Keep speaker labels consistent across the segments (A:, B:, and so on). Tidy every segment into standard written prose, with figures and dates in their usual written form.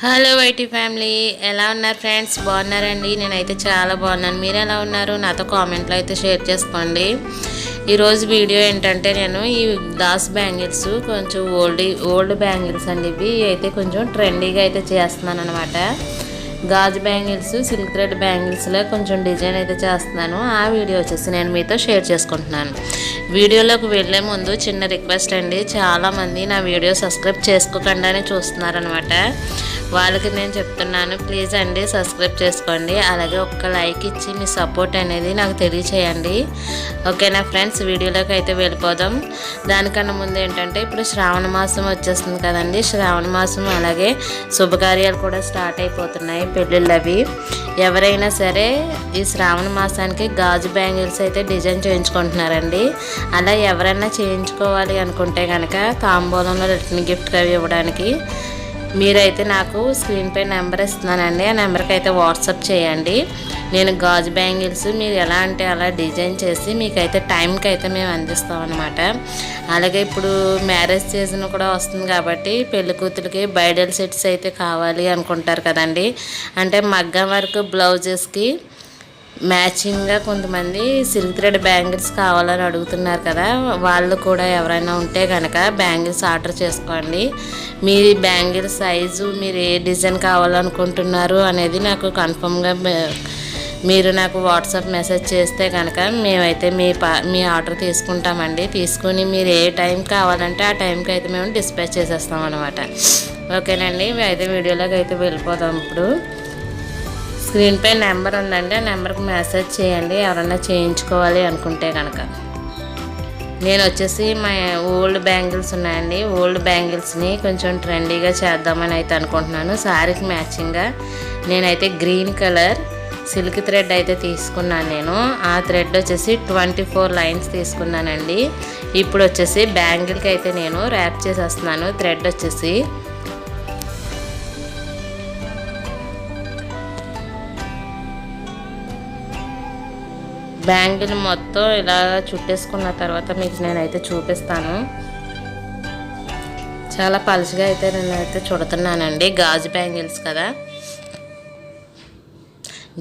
A: Hello YT family, ఎలా ఉన్నారు friends? బాగున్నారండి? నేనైతే చాలా బాగున్నాను. మీరు ఎలా ఉన్నారు? నాతో కామెంట్లో అయితే షేర్ చేసుకోండి. ఈరోజు వీడియో ఏంటంటే, నేను ఈ గ్లాస్ బ్యాంగిల్స్ కొంచెం ఓల్డ్ బ్యాంగిల్స్ అండి. ఇవి అయితే కొంచెం ట్రెండీగా అయితే చేస్తున్నాను అనమాట. గాజు బ్యాంగిల్స్, సిల్క్ థ్రెడ్ బ్యాంగిల్స్లో కొంచెం డిజైన్ అయితే చేస్తున్నాను. ఆ వీడియో వచ్చేసి నేను మీతో షేర్ చేసుకుంటున్నాను. వీడియోలోకి వెళ్ళే ముందు చిన్న రిక్వెస్ట్ అండి, చాలామంది నా వీడియో సబ్స్క్రైబ్ చేసుకోకుండానే చూస్తున్నారనమాట. వాళ్ళకి నేను చెప్తున్నాను, ప్లీజ్ అండి సబ్స్క్రైబ్ చేసుకోండి. అలాగే ఒక్క లైక్ ఇచ్చి మీ సపోర్ట్ అనేది నాకు తెలియచేయండి. ఓకేనా ఫ్రెండ్స్, వీడియోలోకి అయితే వెళ్ళిపోదాం. దానికన్నా ముందు ఏంటంటే, ఇప్పుడు శ్రావణ మాసం వచ్చేస్తుంది కదండి. శ్రావణ మాసం అలాగే శుభకార్యాలు కూడా స్టార్ట్ అయిపోతున్నాయి, పెళ్ళిళ్ళు అవి. ఎవరైనా సరే ఈ శ్రావణ మాసానికి గాజు బ్యాంగిల్స్ అయితే డిజైన్ చేయించుకుంటున్నారండి. అలా ఎవరైనా చేయించుకోవాలి అనుకుంటే కనుక తాంబూలంలో రిటర్న్ గిఫ్ట్ అవి ఇవ్వడానికి మీరైతే నాకు స్క్రీన్పై నెంబర్ ఇస్తున్నానండి. ఆ నెంబర్కి అయితే వాట్సాప్ చేయండి. నేను గాజు బ్యాంగిల్స్ మీరు ఎలా అంటే అలా డిజైన్ చేసి మీకైతే టైంకి అయితే మేము అందిస్తాం అనమాట. అలాగే ఇప్పుడు మ్యారేజ్ సీజన్ కూడా వస్తుంది కాబట్టి పెళ్లి కూతురికి బ్రైడల్ సెట్స్ అయితే కావాలి అనుకుంటారు కదండి. అంటే మగ్గం వర్క్ బ్లౌజెస్కి మ్యాచింగ్గా కొంతమంది సిల్క్ థ్రెడ్ బ్యాంగిల్స్ కావాలని అడుగుతున్నారు కదా. వాళ్ళు కూడా ఎవరైనా ఉంటే కనుక బ్యాంగిల్స్ ఆర్డర్ చేసుకోండి. మీ బ్యాంగిల్ సైజు, మీరు ఏ డిజైన్ కావాలనుకుంటున్నారు అనేది నాకు కన్ఫర్మ్గా మీరు నాకు వాట్సాప్ మెసేజ్ చేస్తే కనుక మేమైతే మీ ఆర్డర్ తీసుకుంటామండి. తీసుకుని మీరు ఏ టైం కావాలంటే ఆ టైంకి అయితే మేము డిస్పాచ్ చేసేస్తాం అనమాట. ఓకేనండి, అయితే వీడియోలోకి అయితే వెళ్ళిపోతాం. ఇప్పుడు స్క్రీన్పై నెంబర్ ఉందండి, ఆ నెంబర్కి మెసేజ్ చేయండి ఎవరైనా చేయించుకోవాలి అనుకుంటే కనుక. నేను వచ్చేసి మా ఓల్డ్ బ్యాంగిల్స్ ఉన్నాయండి. ఓల్డ్ బ్యాంగిల్స్ని కొంచెం ట్రెండీగా చేద్దామని అయితే అనుకుంటున్నాను. శారీకి మ్యాచింగ్గా నేనైతే గ్రీన్ కలర్ సిల్క్ థ్రెడ్ అయితే తీసుకున్నాను. నేను ఆ థ్రెడ్ వచ్చేసి 24 లైన్స్ తీసుకున్నానండి. ఇప్పుడు వచ్చేసి బ్యాంగిల్కి అయితే నేను ర్యాప్ చేసేస్తున్నాను. థ్రెడ్ వచ్చేసి బ్యాంగిల్ మొత్తం ఇలా చుట్టేసుకున్న తర్వాత మీకు నేనైతే చూపిస్తాను. చాలా పలుచగా అయితే నేనైతే చుడుతున్నానండి. గాజు బ్యాంగిల్స్ కదా,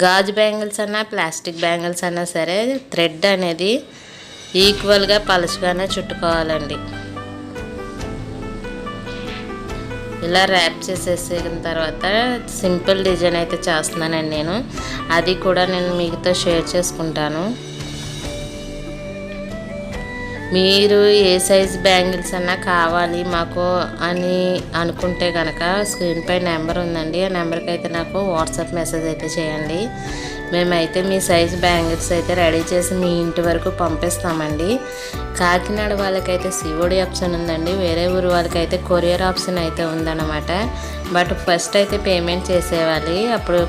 A: గాజు బ్యాంగిల్స్ అన్నా ప్లాస్టిక్ బ్యాంగిల్స్ అన్నా సరే థ్రెడ్ అనేది ఈక్వల్గా పలుచగానే చుట్టుకోవాలండి. ఇలా ర్యాప్ చేసేసిన తర్వాత సింపుల్ డిజైన్ అయితే చేస్తున్నానండి నేను. అది కూడా నేను మీతో షేర్ చేసుకుంటాను. మీరు ఏ సైజ్ బ్యాంగిల్స్ అన్నా కావాలి మాకు అని అనుకుంటే కనుక స్క్రీన్పై నెంబర్ ఉందండి, ఆ నెంబర్కి అయితే నాకు వాట్సాప్ మెసేజ్ అయితే చేయండి. మేమైతే మీ సైజ్ బ్యాంగిల్స్ అయితే రెడీ చేసి మీ ఇంటి వరకు పంపిస్తామండి. కాకినాడ వాళ్ళకైతే సిఓడి ఆప్షన్ ఉందండి, వేరే ఊరు వాళ్ళకైతే కొరియర్ ఆప్షన్ అయితే ఉందన్నమాట. బట్ ఫస్ట్ అయితే పేమెంట్ చేసేవాలి. అప్పుడు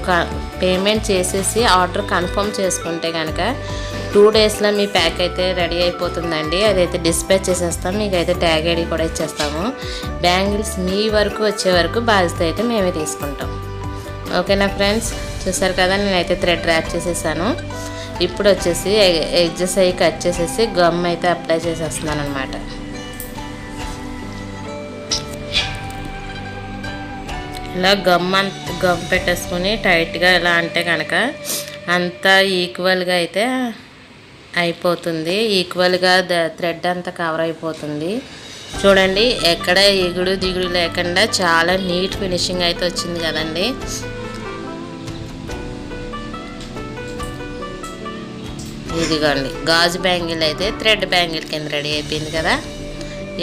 A: పేమెంట్ చేసేసి ఆర్డర్ కన్ఫర్మ్ చేసుకుంటే కనుక 2 డేస్లో మీ ప్యాక్ అయితే రెడీ అయిపోతుందండి. అదైతే డిస్పాచ్ చేసేస్తాం, మీకైతే ట్యాగ్ ఐడి కూడా ఇచ్చేస్తాము. బ్యాంగిల్స్ మీ వరకు వచ్చే వరకు బాధ్యత అయితే మేమే తీసుకుంటాం. ఓకేనా ఫ్రెండ్స్, చూసారు కదా నేనైతే థ్రెడ్ ర్యాప్ చేసేసాను. ఇప్పుడు వచ్చేసి ఎడ్జెస్ అవి కట్ చేసేసి గమ్ అయితే అప్లై చేసేస్తున్నాను అనమాట. ఇలా గమ్ పెట్టేసుకుని టైట్గా ఎలా అంటే కనుక అంతా ఈక్వల్గా అయితే అయిపోతుంది. ఈక్వల్గా థ్రెడ్ అంతా కవర్ అయిపోతుంది. చూడండి, ఎక్కడ ఎగుడు దిగుడు లేకుండా చాలా నీట్ ఫినిషింగ్ అయితే వచ్చింది కదండి. ఇదిగోండి, గాజు బ్యాంగిల్ అయితే థ్రెడ్ బ్యాంగిల్ కింద రెడీ అయిపోయింది కదా.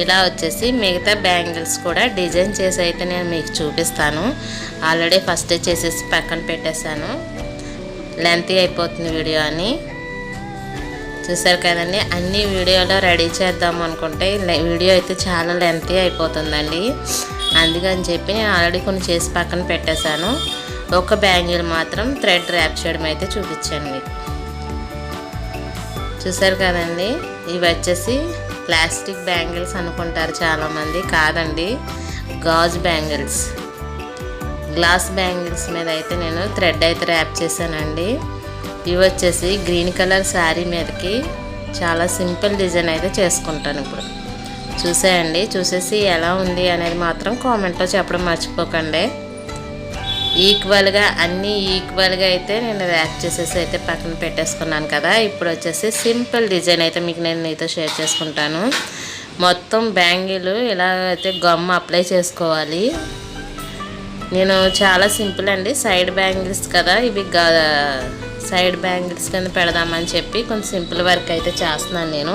A: ఇలా వచ్చేసి మిగతా బ్యాంగిల్స్ కూడా డిజైన్ చేసి అయితే నేను మీకు చూపిస్తాను. ఆల్రెడీ ఫస్ట్ చేసేసి పక్కన పెట్టేశాను, లెంతీ అయిపోతుంది వీడియో అని. చూసారు కదండి, అన్ని వీడియోలో రెడీ చేద్దాం అనుకుంటే వీడియో అయితే చాలా లెంతీ అయిపోతుందండి. అందుకని చెప్పి నేను ఆల్రెడీ కొన్ని చేసి పక్కన పెట్టేశాను. ఒక బ్యాంగిల్ మాత్రం థ్రెడ్ ర్యాప్ చేయడం అయితే చూపించాను మీకు. చూసారు కదండి, ఇవి వచ్చేసి ప్లాస్టిక్ బ్యాంగిల్స్ అనుకుంటారు చాలామంది, కాదండి గాజు బ్యాంగిల్స్. గ్లాస్ బ్యాంగిల్స్ మీద అయితే నేను థ్రెడ్ అయితే ర్యాప్ చేశానండి. ఇవి వచ్చేసి గ్రీన్ కలర్ శారీ మీదకి చాలా సింపుల్ డిజైన్ అయితే చేసుకుంటాను ఇప్పుడు. చూసేయండి, చూసేసి ఎలా ఉంది అనేది మాత్రం కామెంట్లో చెప్పడం మర్చిపోకండి. ఈక్వల్గా అన్నీ ఈక్వల్గా అయితే నేను ర్యాప్ చేసేసి అయితే పక్కన పెట్టేసుకున్నాను కదా. ఇప్పుడు వచ్చేసి సింపుల్ డిజైన్ అయితే మీకు నేను మీతో షేర్ చేసుకుంటాను. మొత్తం బ్యాంగిల్ ఇలా అయితే గమ్ అప్లై చేసుకోవాలి. నేను చాలా సింపుల్ అండి, సైడ్ బ్యాంగిల్స్ కదా ఇవి, సైడ్ బ్యాంగిల్స్ కింద పెడదామని చెప్పి కొంచెం సింపుల్ వర్క్ అయితే చేస్తున్నాను నేను.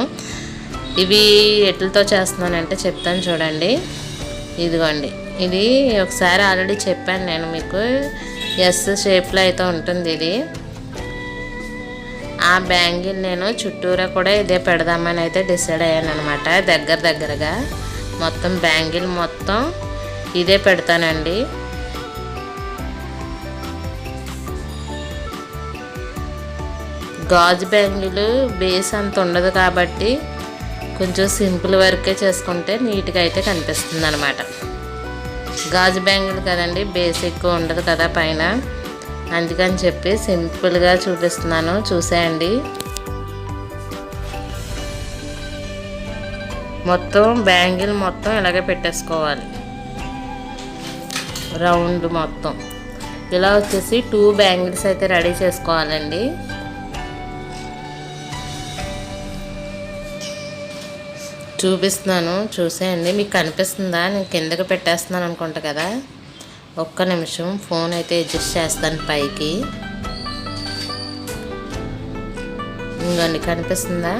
A: ఇవి ఎట్లతో చేస్తున్నానంటే చెప్తాను చూడండి. ఇదిగోండి, ఇది ఒకసారి ఆల్రెడీ చెప్పాను నేను మీకు, ఎస్ షేప్లో అయితే ఉంటుంది ఇది. ఆ బ్యాంగిల్ నేను చుట్టూరా కూడా ఇదే పెడదామని అయితే డిసైడ్ అయ్యాను అనమాట. దగ్గరగా మొత్తం బ్యాంగిల్ మొత్తం ఇదే పెడతానండి. గాజు బ్యాంగిల్ బేస్ అంత ఉండదు కాబట్టి కొంచెం సింపుల్ వర్కే చేసుకుంటే నీట్గా అయితే కనిపిస్తుంది అనమాట. గాజు బ్యాంగిల్ కదండి, బేస్ ఎక్కువ ఉండదు కదా పైన, అందుకని చెప్పి సింపుల్గా చూపిస్తున్నాను, చూసేయండి. మొత్తం బ్యాంగిల్ మొత్తం ఇలాగే పెట్టేసుకోవాలి, రౌండ్ మొత్తం. ఇలా వచ్చేసి 2 బ్యాంగిల్స్ అయితే రెడీ చేసుకోవాలండి. చూపిస్తున్నాను, చూసేయండి. మీకు కనిపిస్తుందా? నేను కిందకి పెట్టేస్తున్నాను అనుకుంటా కదా. ఒక్క నిమిషం ఫోన్ అయితే అడ్జస్ట్ చేస్తాను పైకి. ఇంకోండి, కనిపిస్తుందా?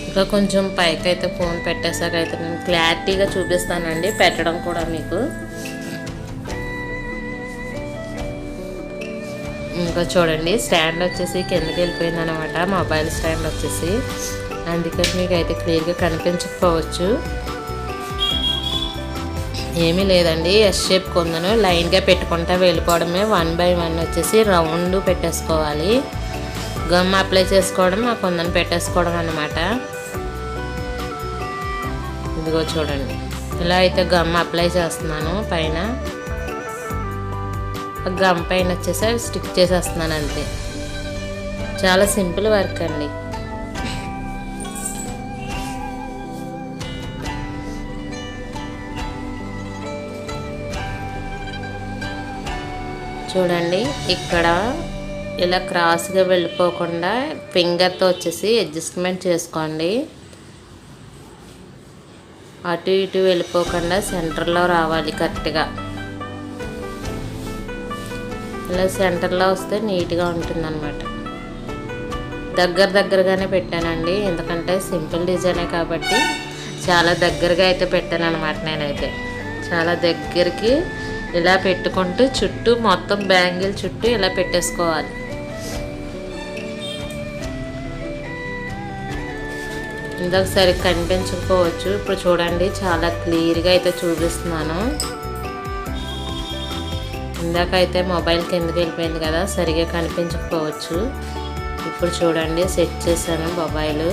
A: ఇంకా కొంచెం పైకి అయితే ఫోన్ పెట్టేసాక అయితే నేను క్లారిటీగా చూపిస్తానండి, పెట్టడం కూడా మీకు. ఇంకా చూడండి, స్టాండ్ వచ్చేసి కిందకి వెళ్ళిపోయింది అనమాట, మొబైల్ స్టాండ్ వచ్చేసి. అందుకని మీకు అయితే క్లియర్గా కనిపించకపోవచ్చు. ఏమీ లేదండి, ఎస్ షేప్ కొందను లైన్గా పెట్టుకుంటా వెళ్ళిపోవడమే. 1 by 1 వచ్చేసి రౌండ్ పెట్టేసుకోవాలి. గమ్ అప్లై చేసుకోవడం, ఆ కొందను పెట్టేసుకోవడం అనమాట. ఇదిగో చూడండి, ఇలా అయితే గమ్ అప్లై చేస్తున్నాను పైన. గమ్ పైన వచ్చేసి స్టిక్ చేసేస్తున్నాను అంతే. చాలా సింపుల్ వర్క్ అండి. చూడండి, ఇక్కడ ఇలా క్రాస్గా వెళ్ళిపోకుండా ఫింగర్తో వచ్చేసి అడ్జస్ట్మెంట్ చేసుకోండి. అటు ఇటు వెళ్ళిపోకుండా సెంటర్లో రావాలి కరెక్ట్గా. ఇలా సెంటర్లో వస్తే నీట్గా ఉంటుందన్నమాట. దగ్గరగానే పెట్టానండి, ఎందుకంటే సింపుల్ డిజైనే కాబట్టి చాలా దగ్గరగా అయితే పెట్టాను అనమాట. నేనైతే చాలా దగ్గరికి ఇలా పెట్టుకుంటూ చుట్టూ మొత్తం బ్యాంగిల్ చుట్టూ ఇలా పెట్టేసుకోవాలి. ఇందాక సరిగ్గా కనిపించకపోవచ్చు, ఇప్పుడు చూడండి చాలా క్లియర్గా అయితే చూపిస్తున్నాను. ఇందాకైతే మొబైల్ కిందకి వెళ్ళిపోయింది కదా, సరిగా కనిపించకపోవచ్చు. ఇప్పుడు చూడండి, సెట్ చేశాను మొబైల్.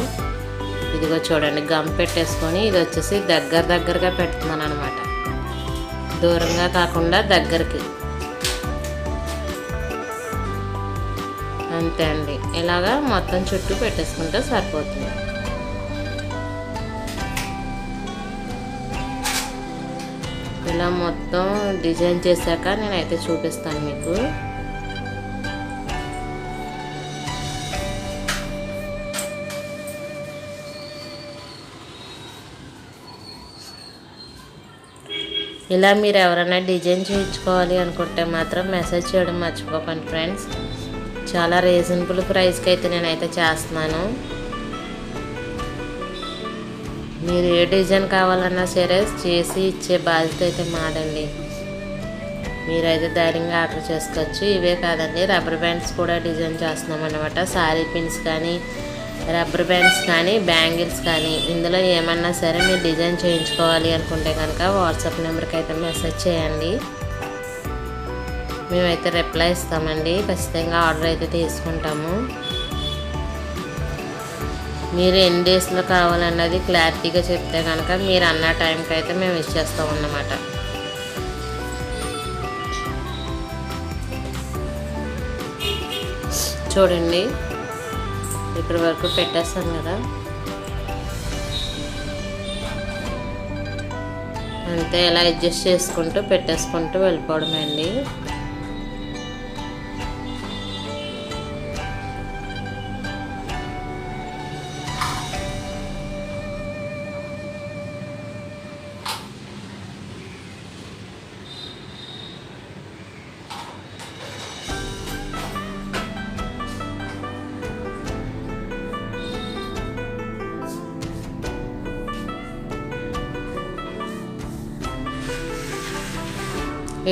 A: ఇదిగో చూడండి, గమ్ పెట్టేసుకొని ఇది వచ్చేసి దగ్గరగా పెడుతున్నాను అనమాట. దూరంగా కాకుండా దగ్గరికి. అంతే అండి, ఇలాగా మొత్తం చుట్టూ పెట్టేసుకుంటే సరిపోతుంది. ఇలా మొత్తం డిజైన్ చేశాక నేనైతే చూపిస్తాను మీకు. ఇలా మీరు ఎవరైనా డిజైన్ చేయించుకోవాలి అనుకుంటే మాత్రం మెసేజ్ చేయడం మర్చిపోకండి ఫ్రెండ్స్. చాలా రీజనబుల్ ప్రైస్కి అయితే నేనైతే చేస్తున్నాను. మీరు ఏ డిజైన్ కావాలన్నా సరే చేసి ఇచ్చే బాధ్యత అయితే మాదండి. మీరైతే ధైర్యంగా ఆర్డర్ చేసుకోవచ్చు. ఇవే కాదండి, రబ్బర్ బ్యాండ్స్ కూడా డిజైన్ చేస్తున్నాం అన్నమాట. సారీ పిన్స్ కానీ, రబ్బర్ బ్యాండ్స్ కానీ, బ్యాంగిల్స్ కానీ, ఇందులో ఏమన్నా సరే మీరు డిజైన్ చేయించుకోవాలి అనుకుంటే కనుక వాట్సాప్ నెంబర్కి అయితే మెసేజ్ చేయండి. మేమైతే రిప్లై ఇస్తామండి. ఖచ్చితంగా ఆర్డర్ అయితే తీసుకుంటాము. మీరు ఎన్ని డేస్లో కావాలన్నది క్లారిటీగా చెప్తే కనుక మీరు అన్న టైంకి అయితే మేము ఇచ్చేస్తాం అన్నమాట. చూడండి, ఇక్కడి వరకు పెట్టేస్తాను కదా. అంతే ఇలా అడ్జస్ట్ చేసుకుంటూ పెట్టేసుకుంటూ వెళ్ళిపోవడమే అండి.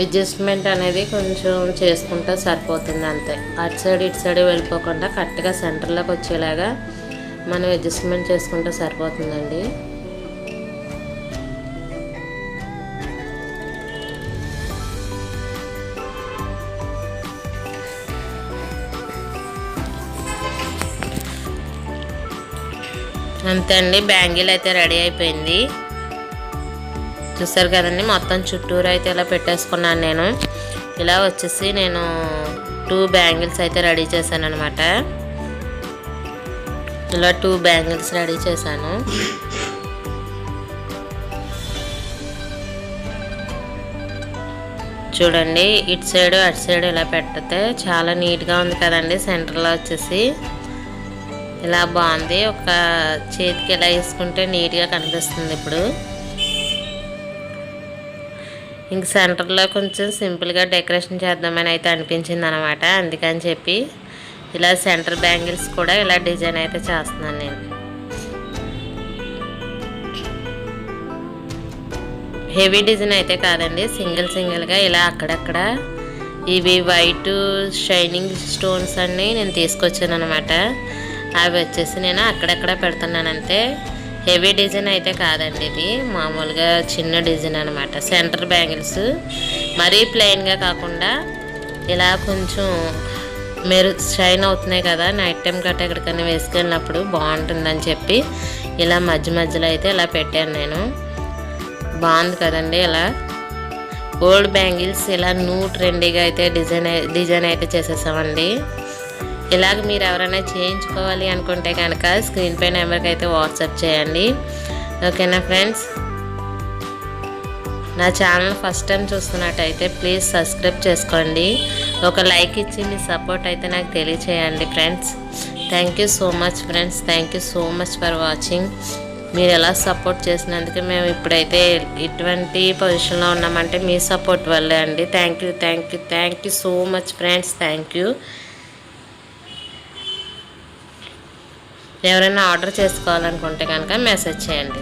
A: అడ్జస్ట్మెంట్ అనేది కొంచెం చేసుకుంటే సరిపోతుంది అంతే. అటు సైడ్ ఇటు సైడ్ వెళ్ళిపోకుండా కరెక్ట్గా సెంటర్లోకి వచ్చేలాగా మనం అడ్జస్ట్మెంట్ చేసుకుంటే సరిపోతుందండి. అంతే అండి, బ్యాంగిల్ అయితే రెడీ అయిపోయింది. చూసారు కదండి, మొత్తం చుట్టూరు అయితే ఇలా పెట్టేసుకున్నాను నేను. ఇలా వచ్చేసి నేను 2 బ్యాంగిల్స్ అయితే రెడీ చేశాను అనమాట. ఇలా 2 బ్యాంగిల్స్ రెడీ చేశాను. చూడండి, ఇటు సైడు అటు సైడు ఇలా పెడితే చాలా నీట్గా ఉంది కదండి. సెంటర్లో వచ్చేసి ఇలా బాగుంది. ఒక చేతికి ఇలా వేసుకుంటే నీట్గా కనిపిస్తుంది. ఇప్పుడు ఇంక సెంటర్లో కొంచెం సింపుల్గా డెకరేషన్ చేద్దామని అయితే అనిపించింది అనమాట. అందుకని చెప్పి ఇలా సెంటర్ బ్యాంగిల్స్ కూడా ఇలా డిజైన్ అయితే చేస్తున్నాను నేను. హెవీ డిజైన్ అయితే కాదండి, సింగిల్గా ఇలా అక్కడక్కడ ఇవి వైట్ షైనింగ్ స్టోన్స్ అన్నీ నేను తీసుకొచ్చాను అనమాట. అవి వచ్చేసి నేను అక్కడక్కడ పెడుతున్నానంతే. హెవీ డిజైన్ అయితే కాదండి, ఇది మామూలుగా చిన్న డిజైన్ అనమాట. సెంటర్ బ్యాంగిల్స్ మరీ ప్లెయిన్గా కాకుండా ఇలా కొంచెం షైన్ అవుతున్నాయి కదా, నైట్ టైం గట్రా ఎక్కడికైనా వేసుకెళ్ళినప్పుడు బాగుంటుందని చెప్పి ఇలా మధ్య మధ్యలో అయితే ఇలా పెట్టాను నేను. బాగుంది కదండి. ఇలా ఓల్డ్ బ్యాంగిల్స్ ఇలా ట్రెండీగా అయితే డిజైన్ అయితే చేసేసామండి. ఇలాగ మీరు ఎవరైనా చేయించుకోవాలి అనుకుంటే కనుక స్క్రీన్ పై నెంబర్కి అయితే వాట్సాప్ చేయండి. ఓకేనా ఫ్రెండ్స్, నా ఛానల్ ఫస్ట్ టైం చూస్తున్నట్టయితే ప్లీజ్ సబ్స్క్రైబ్ చేసుకోండి. ఒక లైక్ ఇచ్చి మీ సపోర్ట్ అయితే నాకు తెలియచేయండి friends. Thank you so much friends, thank you so much for watching. మీరు ఎలా సపోర్ట్ చేసినందుకు మేము ఇప్పుడైతే ఇటువంటి పొజిషన్లో ఉన్నామంటే మీ సపోర్ట్ వల్లే అండి. Thank you so much friends, thank you. ఎవరైనా ఆర్డర్ చేసుకోవాలనుకుంటే కనుక మెసేజ్ చేయండి.